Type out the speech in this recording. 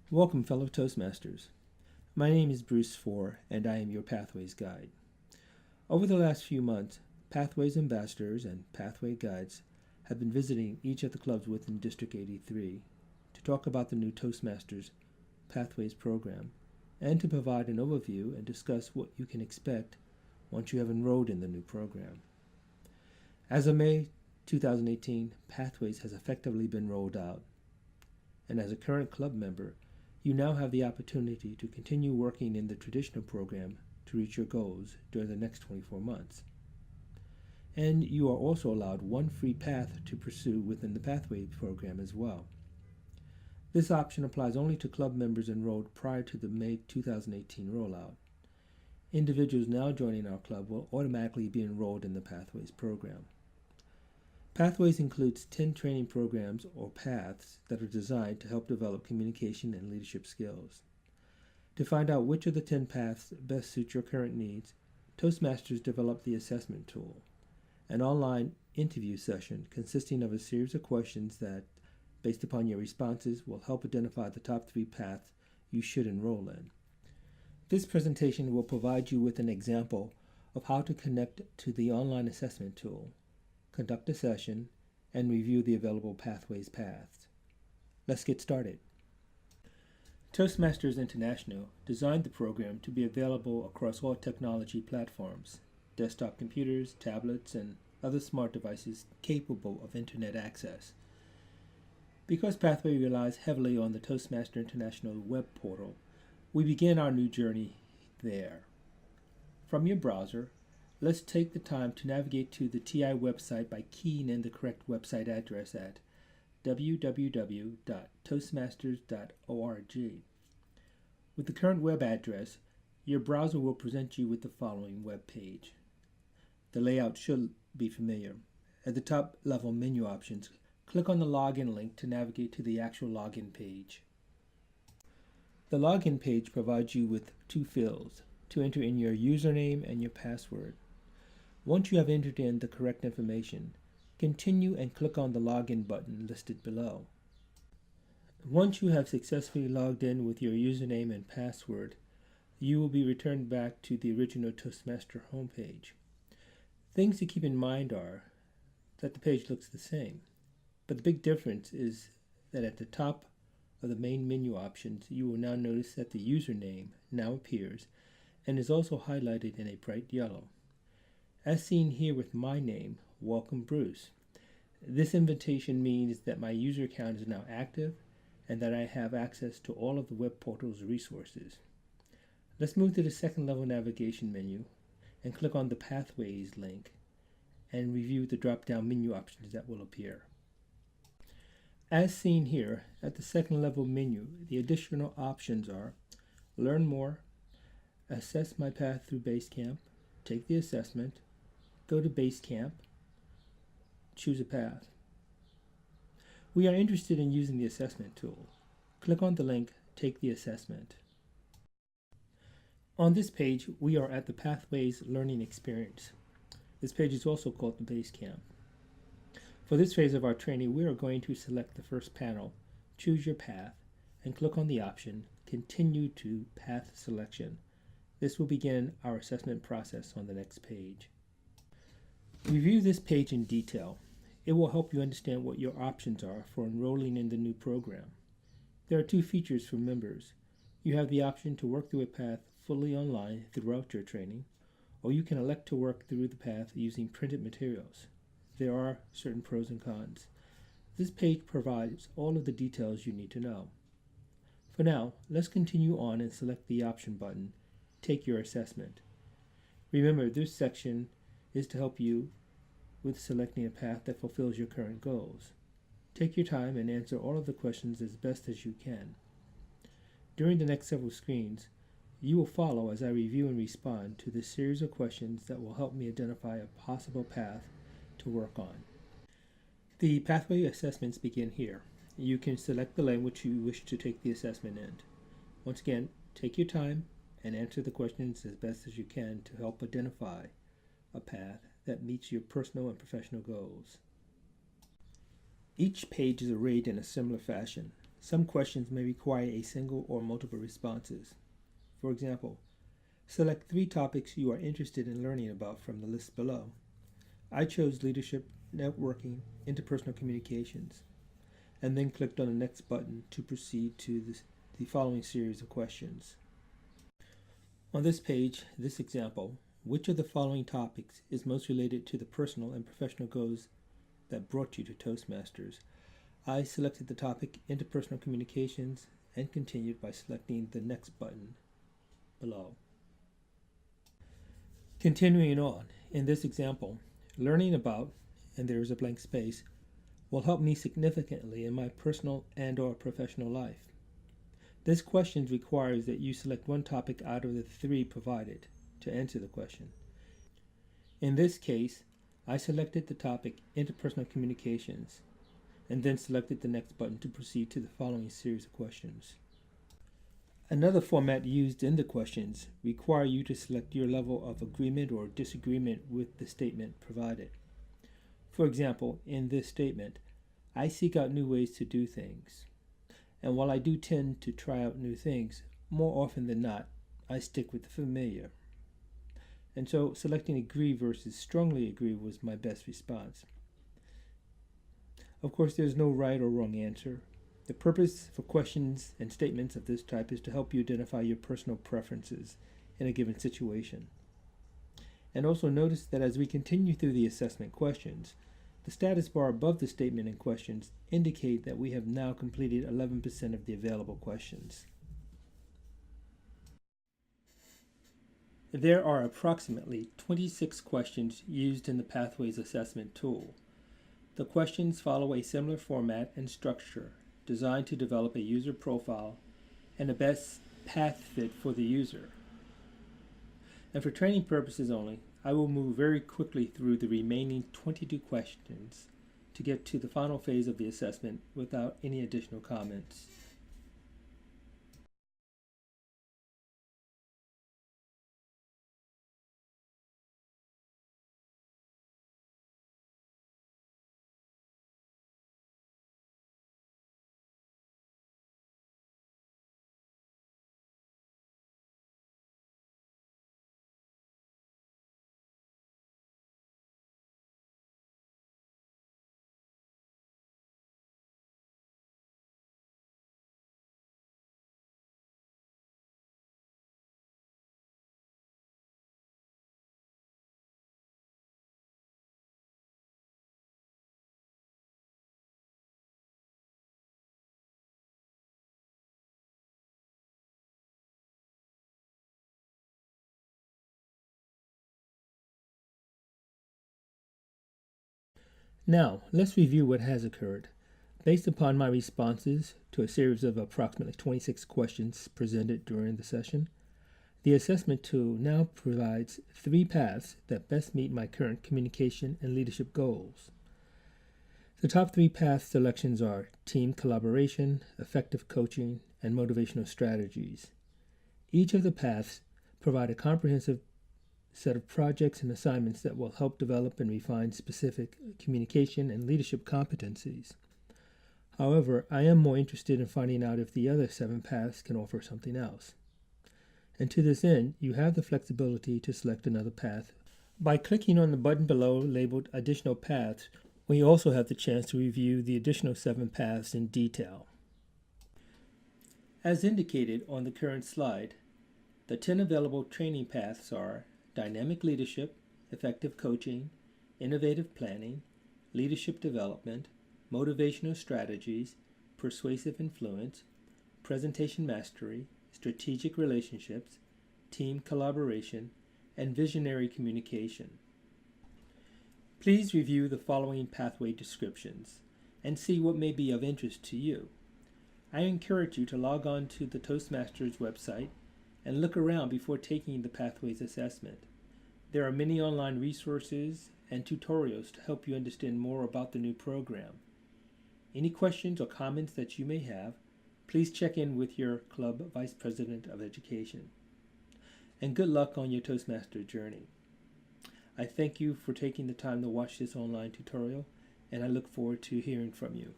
Welcome, fellow Toastmasters. My name is Bruce Four, and I am your Pathways Guide. Over the last few months, Pathways ambassadors and Pathway guides have been visiting each of the clubs within District 83 to talk about the new Toastmasters Pathways program and to provide an overview and discuss what you can expect once you have enrolled in the new program. As of May 2018, Pathways has effectively been rolled out, and as a current club member, you now have the opportunity to continue working in the traditional program to reach your goals during the next 24 months. And you are also allowed one free path to pursue within the Pathway program as well. This option applies only to club members enrolled prior to the May 2018 rollout. Individuals now joining our club will automatically be enrolled in the Pathways program. Pathways includes 10 training programs or paths that are designed to help develop communication and leadership skills. To find out which of the 10 paths best suit your current needs, Toastmasters developed the assessment tool, an online interview session consisting of a series of questions that, based upon your responses, will help identify the top 3 paths you should enroll in. This presentation will provide you with an example of how to connect to the online assessment tool, conduct a session, and review the available Pathways paths. Let's get started. Toastmasters International designed the program to be available across all technology platforms, desktop computers, tablets, and other smart devices capable of internet access. Because Pathway relies heavily on the Toastmasters International web portal, we begin our new journey there. From your browser, let's take the time to navigate to the TI website by keying in the correct website address at www.toastmasters.org. With the current web address, your browser will present you with the following web page. The layout should be familiar. At the top level menu options, click on the login link to navigate to the actual login page. The login page provides you with 2 fields to enter in your username and your password. Once you have entered in the correct information, continue and click on the login button listed below. Once you have successfully logged in with your username and password, you will be returned back to the original Toastmaster homepage. Things to keep in mind are that the page looks the same, but the big difference is that at the top of the main menu options, you will now notice that the username now appears and is also highlighted in a bright yellow. As seen here with my name, Welcome Bruce. This invitation means that my user account is now active and that I have access to all of the web portal's resources. Let's move to the second level navigation menu and click on the Pathways link and review the drop-down menu options that will appear. As seen here, at the second level menu, the additional options are Learn More, Assess My Path through Basecamp, Take the Assessment, Go to Basecamp, choose a path. We are interested in using the assessment tool. Click on the link, Take the Assessment. On this page, we are at the Pathways Learning Experience. This page is also called the Basecamp. For this phase of our training, we are going to select the first panel, Choose Your Path, and click on the option, Continue to Path Selection. This will begin our assessment process on the next page. Review this page in detail. It will help you understand what your options are for enrolling in the new program. There are 2 features for members. You have the option to work through a path fully online throughout your training, or you can elect to work through the path using printed materials. There are certain pros and cons. This page provides all of the details you need to know. For now, let's continue on and select the option button, Take Your Assessment. Remember, this section is to help you with selecting a path that fulfills your current goals. Take your time and answer all of the questions as best as you can. During the next several screens, you will follow as I review and respond to this series of questions that will help me identify a possible path to work on. The pathway assessments begin here. You can select the language you wish to take the assessment in. Once again, take your time and answer the questions as best as you can to help identify a path that meets your personal and professional goals. Each page is arrayed in a similar fashion. Some questions may require a single or multiple responses. For example, select 3 topics you are interested in learning about from the list below. I chose leadership, networking, interpersonal communications, and then clicked on the next button to proceed to the following series of questions. On this page, this example, which of the following topics is most related to the personal and professional goals that brought you to Toastmasters? I selected the topic interpersonal communications and continued by selecting the next button below. Continuing on, in this example, learning about, and there is a blank space, will help me significantly in my personal and/or professional life. This question requires that you select one topic out of the 3 provided to answer the question. In this case, I selected the topic interpersonal communications and then selected the next button to proceed to the following series of questions. Another format used in the questions require you to select your level of agreement or disagreement with the statement provided. For example, in this statement, I seek out new ways to do things. And while I do tend to try out new things, more often than not, I stick with the familiar. And so selecting agree versus strongly agree was my best response. Of course, there's no right or wrong answer. The purpose for questions and statements of this type is to help you identify your personal preferences in a given situation. And also notice that as we continue through the assessment questions, the status bar above the statement and questions indicate that we have now completed 11% of the available questions. There are approximately 26 questions used in the Pathways Assessment tool. The questions follow a similar format and structure designed to develop a user profile and a best path fit for the user. And for training purposes only, I will move very quickly through the remaining 22 questions to get to the final phase of the assessment without any additional comments. Now, let's review what has occurred. Based upon my responses to a series of approximately 26 questions presented during the session, the assessment tool now provides 3 paths that best meet my current communication and leadership goals. The top 3 path selections are team collaboration, effective coaching, and motivational strategies. Each of the paths provide a comprehensive set of projects and assignments that will help develop and refine specific communication and leadership competencies. However, I am more interested in finding out if the other 7 paths can offer something else. And to this end, you have the flexibility to select another path. By clicking on the button below labeled Additional Paths, we also have the chance to review the additional 7 paths in detail. As indicated on the current slide, the 10 available training paths are dynamic leadership, effective coaching, innovative planning, leadership development, motivational strategies, persuasive influence, presentation mastery, strategic relationships, team collaboration, and visionary communication. Please review the following pathway descriptions and see what may be of interest to you. I encourage you to log on to the Toastmasters website and look around before taking the Pathways assessment. There are many online resources and tutorials to help you understand more about the new program. Any questions or comments that you may have, please check in with your Club Vice President of Education. And good luck on your Toastmaster journey. I thank you for taking the time to watch this online tutorial, and I look forward to hearing from you.